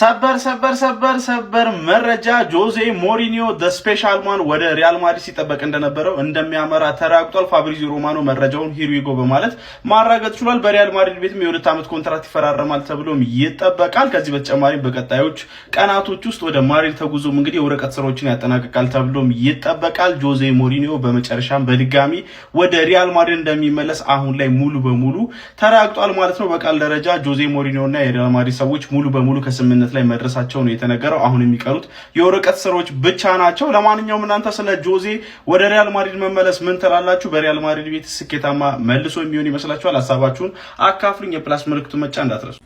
ሰበር መረጃ ጆዜ ሞሪኒዮ the special one ወደ ሪያል ማድሪድ ሲጠበቅ እንደነበረው እንደሚያመራ ተራግጧል። ፋብሪዚዮ ሮማኖ መረጃውን ሂሩይጎ በማለት ማራገጥ ችሏል። በሪያል ማድሪድ ቤትም የ2 ዓመት ኮንትራክት ይፈራረማል ተብሎም ይጠበቃል። ከዚህ በተጨማሪ በቀጣዮች ቀናቶች ውስጥ ወደ ማድሪድ ተጉዞም እንግዲህ የወረቀት ስራዎችን ያጠናቅቃል ተብሎም ይጠበቃል። ጆዜ ሞሪኒዮ በመጨረሻም በድጋሚ ወደ ሪያል ማድሪድ እንደሚመለስ አሁን ላይ ሙሉ በሙሉ ተራግጧል ማለት ነው። በቃል ደረጃ ጆዜ ሞሪኒዮና የሪያል ማድሪድ ሰዎች ሙሉ በሙሉ ከስምምነት ላይ መድረሳቸው ነው የተነገረው። አሁን የሚቀሩት የወረቀት ስራዎች ብቻ ናቸው። ለማንኛውም እናንተ ስለ ጆዜ ወደ ሪያል ማድሪድ መመለስ ምን ትላላችሁ? በሪያል ማድሪድ ቤት ስኬታማ መልሶ የሚሆን ይመስላችኋል? ሀሳባችሁን አካፍሉኝ። የፕላስ ምልክቱ መጫ እንዳትረሱ።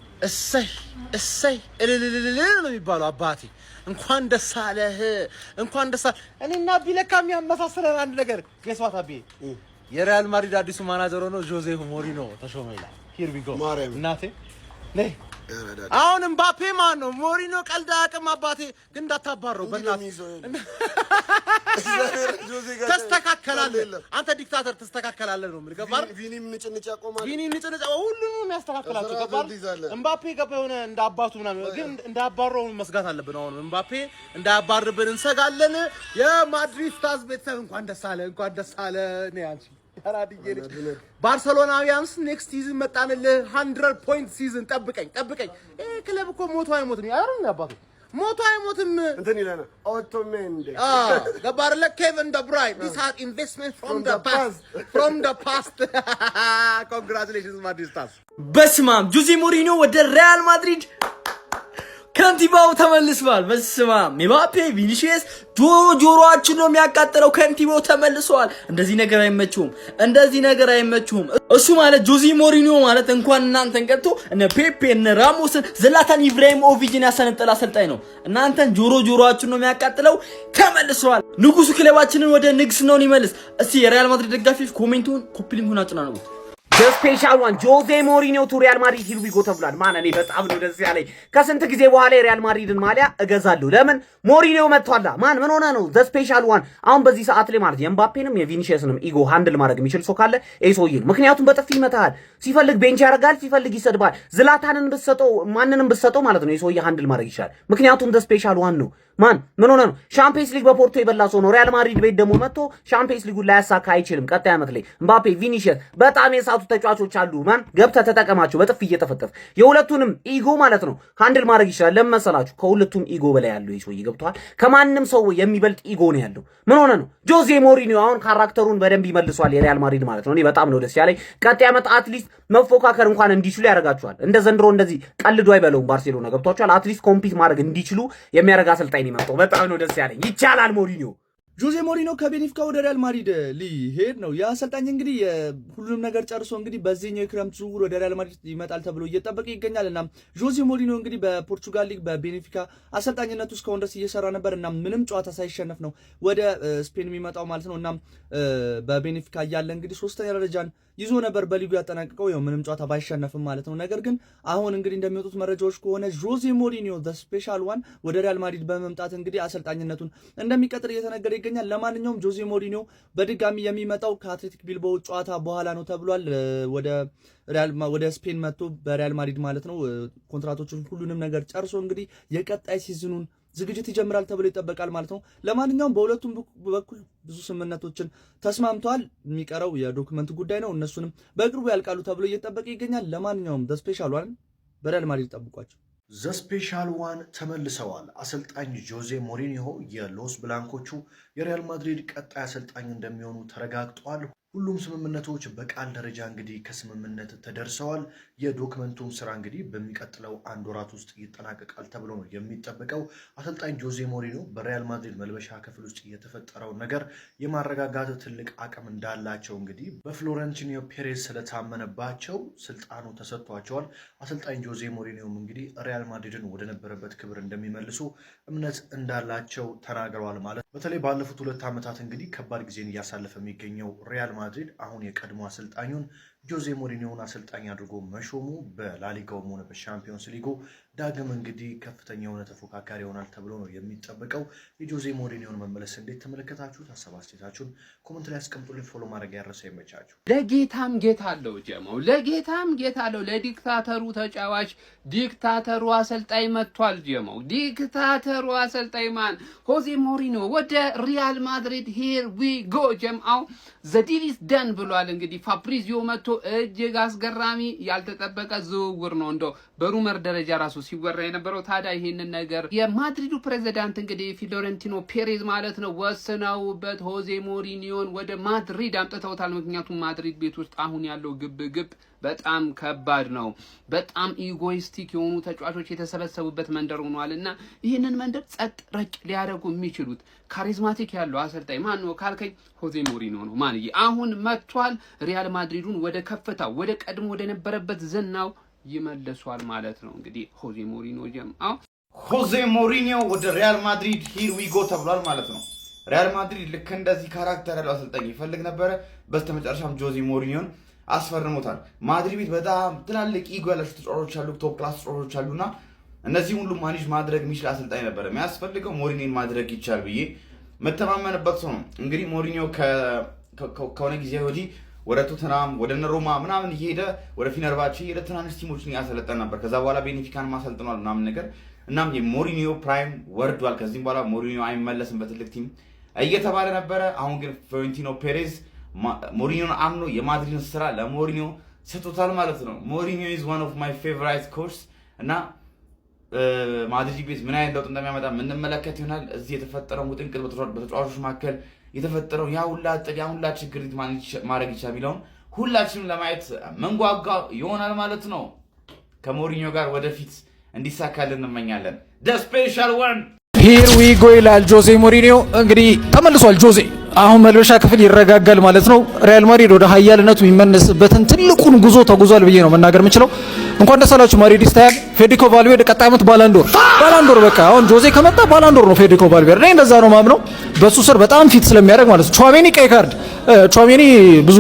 እሰይ እልልልል ነው የሚባለው። አባቴ እንኳን ደስ አለህ፣ እንኳን ደስ አለህ። እኔና ቢለካ የሚያመሳስለን አንድ ነገር ገስዋታ ቢ የሪያል ማድሪድ አዲሱ ማናጀር ሆኖ ጆዜ ሞሪኖ ተሾመ ይላል። ሂር ዊ ጎ እናቴ ነይ። አሁን ምባፔ ማን ነው? ሞሪኖ ቀልድ አያውቅም አባቴ። ግን እንዳታባረው በእናትህ ተስተካከላለህ። አንተ ዲክታተር ተስተካከላለህ ነው የምልህ። ገባህ? ቪኒም ንጭንጭ ያቆማል። ቪኒም ንጭንጭ ሁሉንም ያስተካክላቸው። ገባህ? ምባፔ ገባ የሆነ እንዳባቱ ምናምን፣ ግን እንዳባረው መስጋት አለብን። አሁን ምባፔ እንዳያባርብን እንሰጋለን። የማድሪድ ስታርስ ቤተሰብ እንኳን ደስ አለ፣ እንኳን ደስ አለ ነው አንቺ ባርሴሎናውያንስ ኔክስት ሲዝን መጣንልህ 100 ፖይንት ሲዝን ጠብቀኝ። ይሄ ክለብ እኮ ሞቶ አይሞትም። ያረኝ አባቱ ሞቶ አይሞትም። እንትን ይላል ኦቶሜንዲ ገባርለ ኬቨን ደ ብራይን this had investment from the past congratulations ማድሪድ ስታርስ። በስማም ጆዜ ሞሪኒዮ ወደ ሪያል ማድሪድ ከንቲባው ተመልሷል። በስማም ምባፔ ቪኒሲየስ ጆሮአችን ነው የሚያቃጥለው። ከንቲባው ተመልሷል። እንደዚህ ነገር አይመችሁም። እሱ ማለት ጆዜ ሞሪኒዮ ማለት እንኳን እናንተን ቀጥቶ እነ ፔፔ እነ ራሞስን ዝላታን ኢብራሂሞቪችን ያሰነጠለ አሰልጣኝ ነው። እናንተን ጆሮአችን ነው የሚያቃጥለው። ተመልሷል። ንጉሱ ክለባችንን ወደ ንግስናው ይመልስ። እስቲ የሪያል ማድሪድ ደጋፊዎች ኮሜንቱን ኮፒ ሊንኩን አጽናኑት። The special one ጆዜ ሞሪኒዮ ቱ ሪያል ማድሪድ ሂር ዊ ጎ ተብሏል። ማን እኔ በጣም ነው ደስ ያለኝ። ከስንት ጊዜ በኋላ የሪያል ማድሪድን ማሊያ እገዛለሁ። ለምን ሞሪኒዮ መጥቷላ። ማን ምን ሆነ ነው? the special one አሁን በዚህ ሰዓት ላይ ማለት የምባፔንም የቪኒሲየስንም ኢጎ ሃንድል ማድረግ የሚችል ሰው ካለ ኤሶይ ነው። ምክንያቱም በጥፊ ይመታል፣ ሲፈልግ ቤንች ያደርጋል፣ ሲፈልግ ይሰድባል። ዝላታንን ብትሰጠው ማንንም ብትሰጠው ማለት ነው ኤሶይ ሃንድል ማድረግ ይችላል። ምክንያቱም the special one ነው። ማን ምን ሆነ ነው? ሻምፒየንስ ሊግ በፖርቶ የበላ ሰው ነው። ሪያል ማድሪድ ቤት ደግሞ መጥቶ ሻምፒየንስ ሊጉን ላያሳካ አይችልም። ቀጣይ ዓመት ላይ ምባፔ ቪኒሲየስ በጣም የሳቱ ተጫዋቾች አሉ። ማን ገብተህ ተጠቀማቸው። በጥፍ እየተፈጠፈ የሁለቱንም ኢጎ ማለት ነው ሃንድል ማድረግ ይችላል። ለመሰላችሁ ከሁለቱም ኢጎ በላይ ያለው ይሶ ይገብቷል። ከማንንም ሰው የሚበልጥ ኢጎ ነው ያለው። ምን ሆነ ነው? ጆዜ ሞሪኒዮ አሁን ካራክተሩን በደንብ ይመልሷል የሪያል ማድሪድ ማለት ነው። እኔ በጣም ነው ደስ ያለኝ። ቀጣይ ዓመት አትሊስት መፎካከር እንኳን እንዲችሉ ያደርጋቸዋል። እንደ ዘንድሮ እንደዚህ ቀልዶ አይበለውም። ባርሴሎና ገብቷቸዋል። አትሊስት ኮምፒት ማድረግ እንዲችሉ የሚያደርግ አሰልጣኝ ነው የመጣው። በጣም ነው ደስ ያለኝ። ይቻላል ሞሪኒዮ ጆዜ ሞሪኒዮ ከቤኔፊካ ወደ ሪያል ማድሪድ ሊሄድ ነው። የአሰልጣኝ እንግዲህ ሁሉንም ነገር ጨርሶ እንግዲህ በዚህኛው የክረምት ዝውውር ወደ ሪያል ማድሪድ ይመጣል ተብሎ እየተጠበቀ ይገኛል። እና ጆዜ ሞሪኒዮ እንግዲህ በፖርቹጋል ሊግ በቤኔፊካ አሰልጣኝነቱ እስካሁን ድረስ እየሰራ ነበር እና ምንም ጨዋታ ሳይሸነፍ ነው ወደ ስፔን የሚመጣው ማለት ነው። እና በቤኔፊካ እያለ እንግዲህ 3ኛ ደረጃን ይዞ ነበር በሊጉ ያጠናቀቀው፣ ያው ምንም ጨዋታ ባይሸነፍም ማለት ነው። ነገር ግን አሁን እንግዲህ እንደሚወጡት መረጃዎች ከሆነ ጆዜ ሞሪኒዮ the special one ወደ ሪያል ማድሪድ በመምጣት እንግዲህ አሰልጣኝነቱን እንደሚቀጥል እየተነገረ ይገኛል። ለማንኛውም ጆዜ ሞሪኒዮ በድጋሚ የሚመጣው ከአትሌቲክ ቢልባኦ ጨዋታ በኋላ ነው ተብሏል። ወደ ስፔን መጥቶ በሪያል ማድሪድ ማለት ነው ኮንትራቶቹን ሁሉንም ነገር ጨርሶ እንግዲህ የቀጣይ ሲዝኑን ዝግጅት ይጀምራል ተብሎ ይጠበቃል ማለት ነው። ለማንኛውም በሁለቱም በኩል ብዙ ስምምነቶችን ተስማምተዋል። የሚቀረው የዶክመንት ጉዳይ ነው። እነሱንም በቅርቡ ያልቃሉ ተብሎ እየተጠበቀ ይገኛል። ለማንኛውም the special one በሪያል ማድሪድ ጠብቋቸው። the special one ተመልሰዋል። አሰልጣኝ ጆዜ ሞሪኒዮ የሎስ ብላንኮቹ የሪያል ማድሪድ ቀጣይ አሰልጣኝ እንደሚሆኑ ተረጋግጧል። ሁሉም ስምምነቶች በቃል ደረጃ እንግዲህ ከስምምነት ተደርሰዋል። የዶክመንቱም ስራ እንግዲህ በሚቀጥለው 1 ወራት ውስጥ ይጠናቀቃል ተብሎ ነው የሚጠበቀው። አሰልጣኝ ጆዜ ሞሪኒዮ በሪያል ማድሪድ መልበሻ ክፍል ውስጥ የተፈጠረው ነገር የማረጋጋት ትልቅ አቅም እንዳላቸው እንግዲህ በፍሎረንቲኖ ፔሬዝ ስለታመነባቸው ስልጣኑ ተሰጥቷቸዋል። አሰልጣኝ ጆዜ ሞሪኒዮም እንግዲህ ሪያል ማድሪድን ወደ ነበረበት ክብር እንደሚመልሱ እምነት እንዳላቸው ተናግረዋል ማለት። በተለይ ባለፉት 2 ዓመታት እንግዲህ ከባድ ጊዜን እያሳለፈ የሚገኘው ሪያል ማድሪድ አሁን የቀድሞ አሰልጣኙን ጆዜ ሞሪኒዮን አሰልጣኝ አድርጎ መሾሙ በላሊጋውም ሆነ በሻምፒዮንስ ሊጉ ዳግም እንግዲህ ከፍተኛ የሆነ ተፎካካሪ ይሆናል ተብሎ ነው የሚጠበቀው። የጆዜ ሞሪኒዮን መመለስ እንዴት ተመለከታችሁት? ሀሳብ አስተያየታችሁን ኮሜንት ላይ አስቀምጡልኝ። ፎሎ ማድረግ ያረሰ ይመቻችሁ። ለጌታም ጌታ አለው ጀማው፣ ለጌታም ጌታ አለው። ለዲክታተሩ ተጫዋች ዲክታተሩ አሰልጣኝ መጥቷል ጀማው። ዲክታተሩ አሰልጣኝ ማን? ሆዜ ሞሪኒዮ ወደ ሪያል ማድሪድ ሂር ዊ ጎ ጀማው። ዘዲሊስ ደን ብሏል። እንግዲህ ፋብሪዚዮ መጥቶ እጅግ አስገራሚ ያልተጠበቀ ዝውውር ነው እንደው በሩመር ደረጃ ራሱ ሲወራ የነበረው። ታዲያ ይሄንን ነገር የማድሪዱ ፕሬዝዳንት እንግዲህ ፍሎሬንቲኖ ፔሬዝ ማለት ነው ወስነውበት ሆዜ ሞሪኒዮን ወደ ማድሪድ አምጥተውታል። ምክንያቱም ማድሪድ ቤት ውስጥ አሁን ያለው ግብ በጣም ከባድ ነው። በጣም ኢጎይስቲክ የሆኑ ተጫዋቾች የተሰበሰቡበት መንደር ሆኗልና ይህንን መንደር ጸጥ ረጭ ሊያደርጉ የሚችሉት ካሪዝማቲክ ያለው አሰልጣኝ ማን ነው ካልከኝ ሆዜ ሞሪኒዮ ነው። ማንዬ አሁን መጥቷል። ሪያል ማድሪዱን ወደ ከፍታው ወደ ቀድሞ ወደ ነበረበት ዝናው ይመለሷል ማለት ነው። እንግዲህ ሆዜ ሞሪኒዮ ሆዜ ሞሪኒዮ ወደ ሪያል ማድሪድ ሂር ዊ ጎ ተብሏል ማለት ነው። ሪያል ማድሪድ ልክ እንደዚህ ካራክተር ያለው አሰልጣኝ ይፈልግ ነበረ። በስተመጨረሻም ጆዜ ሞሪኒዮን አስፈርሞታል። ማድሪድ ቤት በጣም ትላልቅ ኢጎ ያላቸው ተጫዋቾች አሉ፣ ቶፕ ክላስ ተጫዋቾች አሉና እነዚህ ሁሉ ማኔጅ ማድረግ የሚችል አሰልጣኝ ነበረ የሚያስፈልገው። ሞሪኒዮን ማድረግ ይቻል ብዬ መተማመንበት ሰው ነው። እንግዲህ ሞሪኒዮ ከሆነ ጊዜ ወዲህ ወደ ቶተናም ወደ ሮማ ምናምን እየሄደ ወደ ፊነርባቼ እየሄደ ትናንሽ ቲሞችን እያሰለጠነ ነበር። ከዛ በኋላ ቤኔፊካን ማሰልጥኗል ምናምን ነገር። እናም የሞሪኒዮ ፕራይም ወርዷል። ከዚህም በኋላ ሞሪኒዮ አይመለስም በትልቅ ቲም እየተባለ ነበረ። አሁን ግን ፍሎሬንቲኖ ፔሬዝ ሞሪኒዮን አምኖ የማድሪድን ስራ ለሞሪኒዮ ሰጥቶታል ማለት ነው። ሞሪኒዮ ኢዝ ዋን ኦፍ ማይ ፌቨራይት ኮች እና ማድሪድ ቤት ምን አይነት ለውጥ እንደሚያመጣ የምንመለከት ይሆናል። እዚህ የተፈጠረው ውጥንቅጥ በተጫዋቾች መካከል የተፈጠረው ያ ሁላ ችግር ማድረግ ይቻላል የሚለውን ሁላችንም ለማየት መንጓጓ ይሆናል ማለት ነው። ከሞሪኒዮ ጋር ወደፊት እንዲሳካልን እንመኛለን። ደ ስፔሻል ዋን ሂር ዊ ጎ ይላል ጆዜ ሞሪኒዮ። እንግዲህ ተመልሷል ጆዜ። አሁን መልበሻ ክፍል ይረጋጋል ማለት ነው። ሪያል ማድሪድ ወደ ሀያልነቱ የሚመነስበትን ትልቁን ጉዞ ተጉዟል ብዬ ነው መናገር የምችለው። እንኳን ደስ አላችሁ ማድሪዲስታያን። ፌዴሪኮ ቫልቬርዴ ቀጣይ ዓመት ባላንዶር በቃ አሁን ጆዜ ከመጣ ባላንዶር ነው ፌዴሪኮ ቫልቬርዴ። እኔ እንደዛ ነው ማምነው። በሱ ስር በጣም ፊት ስለሚያደርግ ማለት ነው። ቹዋሜኒ ቀይ ካርድ ቹዋሜኒ ብዙ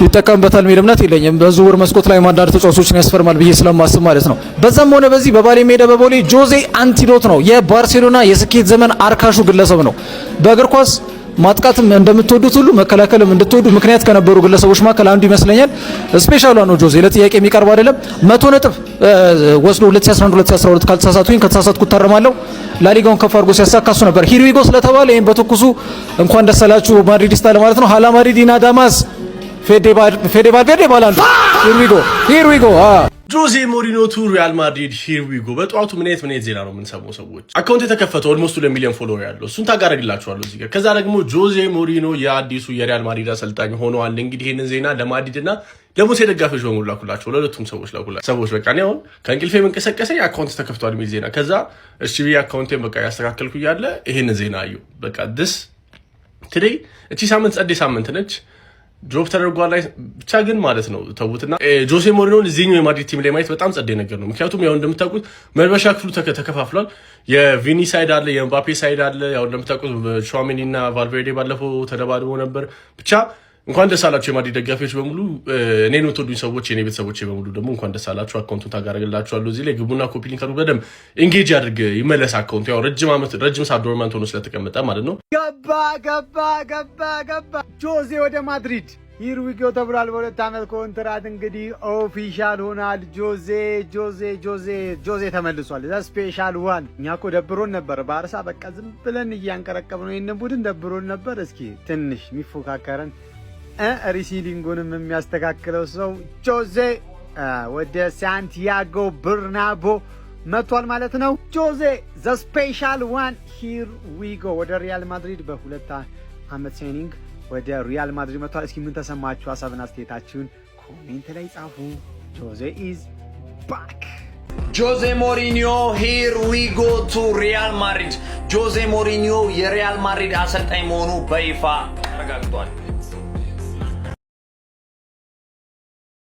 ይጠቀምበታል የሚል እምነት የለኝም። በዝውውር መስኮት ላይ አንዳንድ ተጫዋቾችን ያስፈርማል ብዬ ስለማስብ ማለት ነው። በዛም ሆነ በዚህ በባሌ ሜዳ በቦሌ ጆዜ አንቲዶት ነው። የባርሴሎና የስኬት ዘመን አርካሹ ግለሰብ ነው። በእግር ኳስ ማጥቃትም እንደምትወዱት ሁሉ መከላከልም እንድትወዱ ምክንያት ከነበሩ ግለሰቦች መካከል አንዱ ይመስለኛል። ስፔሻል ነው ጆዜ። ለጥያቄ የሚቀርብ አይደለም። 100 ነጥብ ወስዶ 2011 2012 ካልተሳሳቱኝ ከተሳሳትኩት ታረማለሁ። ላሊጋውን ከፍ አድርጎ ሲያሳካሱ ነበር። ሂር ዊ ጎ ስለተባለ ይሄን በትኩሱ እንኳን ደስ አላችሁ ማድሪዲስታ ለማለት ነው። ሀላ ማድሪዲና ዳማስ ፌዴ ቫልቬርዴ ባላንዶ ሂር ዊ ጎ ጆዜ ሞሪኒዮ ቱ ሪያል ማድሪድ ሂር ዊ ጎ። በጠዋቱ ምን አይነት ዜና ነው የምንሰማው? ሰዎች አካውንት የተከፈተው ኦልሞስት 2 ሚሊዮን ፎሎወር ያለው እሱን ታጋረግላችኋለሁ እዚህ ጋር። ከዛ ደግሞ ጆዜ ሞሪኒዮ የአዲሱ የሪያል ማድሪድ አሰልጣኝ ሆነዋል። እንግዲህ ይሄንን ዜና ለማድሪድና ለሙሴ ደጋፊዎች በሙሉ ላኩላቸው፣ ለሁለቱም ሰዎች በቃ እኔ አሁን ከእንቅልፌ መንቀሳቀሰኝ አካውንት ተከፍቷል የሚል ዜና። ከዛ እሺ ብዬ አካውንቴን በቃ ያስተካከልኩ እያለ ይሄንን ዜና አየሁ። በቃ ድስ ቱዴይ እቺ ሳምንት ጸዴ ሳምንት ነች። ድሮፕ ተደርጓል ላይ ብቻ ግን ማለት ነው ተውትና ጆዜ ሞሪኒዮን እዚህኛው የማድሪድ ቲም ላይ ማየት በጣም ጸዴ ነገር ነው። ምክንያቱም ያው እንደምታውቁት መልበሻ ክፍሉ ተከፋፍሏል። የቪኒ ሳይድ አለ፣ የኤምባፔ ሳይድ አለ። ያው እንደምታውቁት ቹዋሜኒ እና ቫልቬርዴ ባለፈው ተደባድበው ነበር። ብቻ እንኳን ደስ አላችሁ የማድሪድ ደጋፊዎች በሙሉ፣ እኔን የምትወዱኝ ሰዎች፣ የኔ ቤተሰቦች በሙሉ ደግሞ እንኳን ደስ አላችሁ። አካውንቱን ታጋረግላችኋለሁ እዚህ ላይ ግቡና ኮፒ ሊንክ አድርጉ። በደምብ ኢንጌጅ አድርግ ይመለስ አካውንቱ። ያው ረጅም ሰዓት ዶርማንት ሆኖ ስለተቀመጠ ማለት ነው። ገባ ጆዜ ወደ ማድሪድ ሂር ዊ ጎ ተብሏል። በ2 ዓመት ኮንትራት እንግዲህ ኦፊሻል ሆናል። ጆዜ ተመልሷል። ስፔሻል ዋን። እኛ እኮ ደብሮን ነበር ባርሳ በቃ ዝም ብለን እያንቀረቀብ ነው። ይህንን ቡድን ደብሮን ነበር። እስኪ ትንሽ የሚፎካከረን ሪሲሊንጉንም የሚያስተካክለው ሰው ጆዜ ወደ ሳንቲያጎ በርናቦ መጥቷል ማለት ነው። ጆዜ ዘ ስፔሻል ዋን ሂር ዊ ጎ ወደ ሪያል ማድሪድ በ2 ዓመት ሳይኒንግ ወደ ሪያል ማድሪድ መጥቷል። እስኪ ምን ተሰማችሁ? ሀሳብና አስተያየታችሁን ኮሜንት ላይ ጻፉ። ጆዜ ኢዝ ባክ። ጆዜ ሞሪኒዮ ሂር ዊ ጎ ቱ ሪያል ማድሪድ። ጆዜ ሞሪኒዮ የሪያል ማድሪድ አሰልጣኝ መሆኑ በይፋ ተረጋግጧል።